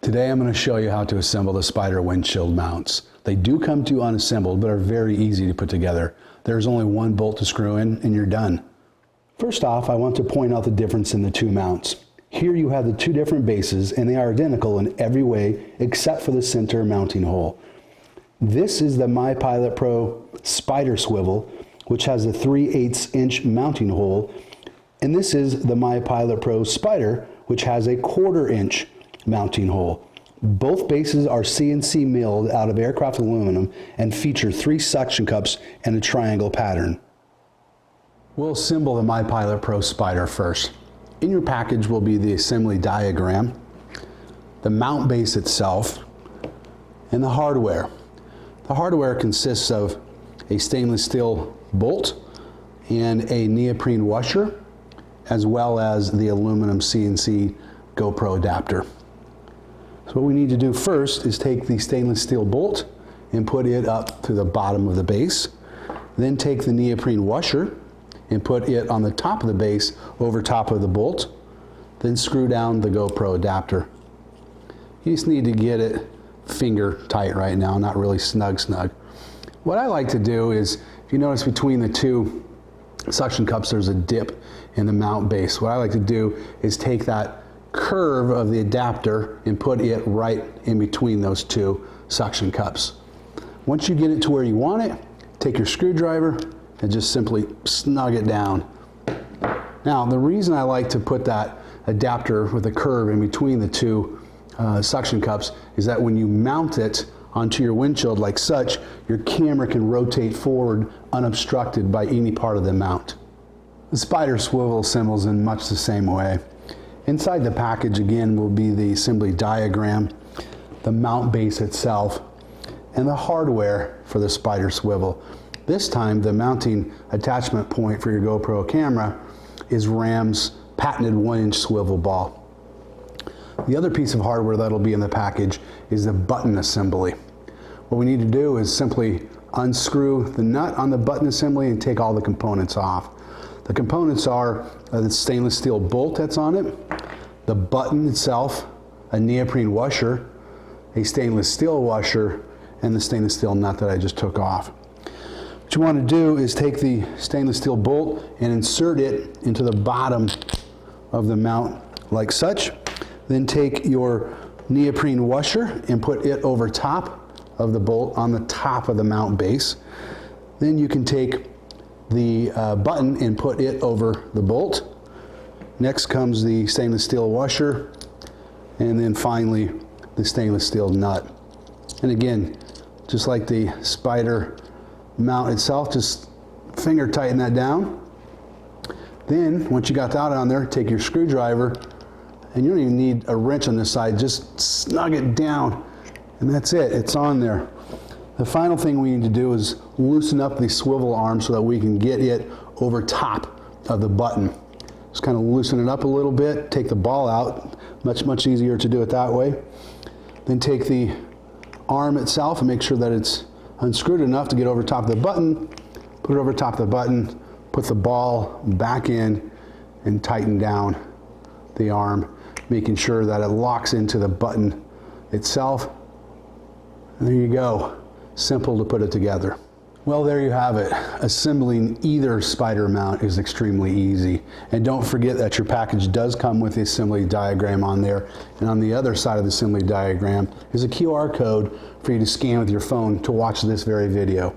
Today I'm going to show you how to assemble the Spyder windshield mounts. They do come to unassembled, but are very easy to put together. There's only one bolt to screw in and you're done. First off, I want to point out the difference in the two mounts. Here you have the two different bases and they are identical in every way except for the center mounting hole. This is the MyPilotPro Spyder swivel, which has a 3/8 inch mounting hole, and this is the MyPilotPro Spyder, which has a 1/4 inch mounting hole. Both bases are CNC milled out of aircraft aluminum and feature 3 suction cups and a triangle pattern. We'll assemble the MyPilotPro Spyder first. In your package will be the assembly diagram, the mount base itself, and the hardware. The hardware consists of a stainless steel bolt and a neoprene washer, as well as the aluminum CNC GoPro adapter. So what we need to do first is take the stainless steel bolt and put it up to the bottom of the base. Then take the neoprene washer and put it on the top of the base over top of the bolt. Then screw down the GoPro adapter. You just need to get it finger tight right now, not really snug. What I like to do is, if you notice between the two suction cups there's a dip in the mount base. What I like to do is take that curve of the adapter and put it right in between those two suction cups. Once you get it to where you want it, take your screwdriver and just simply snug it down. Now, the reason I like to put that adapter with a curve in between the two suction cups is that when you mount it onto your windshield like such, your camera can rotate forward unobstructed by any part of the mount. The Spyder swivel assembles in much the same way. Inside the package again will be the assembly diagram, the mount base itself, and the hardware for the Spyder swivel. This time the mounting attachment point for your GoPro camera is Ram's patented 1-inch swivel ball. The other piece of hardware that'll be in the package is the button assembly. What we need to do is simply unscrew the nut on the button assembly and take all the components off. The components are the stainless steel bolt that's on it, the button itself, a neoprene washer, a stainless steel washer, and the stainless steel nut that I just took off. What you want to do is take the stainless steel bolt and insert it into the bottom of the mount like such. Then take your neoprene washer and put it over top of the bolt on the top of the mount base. Then you can take the button and put it over the bolt. Next comes the stainless steel washer, and then finally the stainless steel nut. And again, just like the Spyder mount itself, just finger tighten that down. Then once you got that on there, take your screwdriver, and you don't even need a wrench on this side, just snug it down, and that's it, it's on there. The final thing we need to do is loosen up the swivel arm so that we can get it over top of the button. Just kind of loosen it up a little bit, take the ball out, much easier to do it that way. Then take the arm itself and make sure that it's unscrewed enough to get over top of the button, put it over top of the button, put the ball back in and tighten down the arm, making sure that it locks into the button itself. And there you go. Simple to put it together. Well, there you have it. Assembling either Spyder mount is extremely easy. And don't forget that your package does come with the assembly diagram on there. And on the other side of the assembly diagram is a QR code for you to scan with your phone to watch this very video.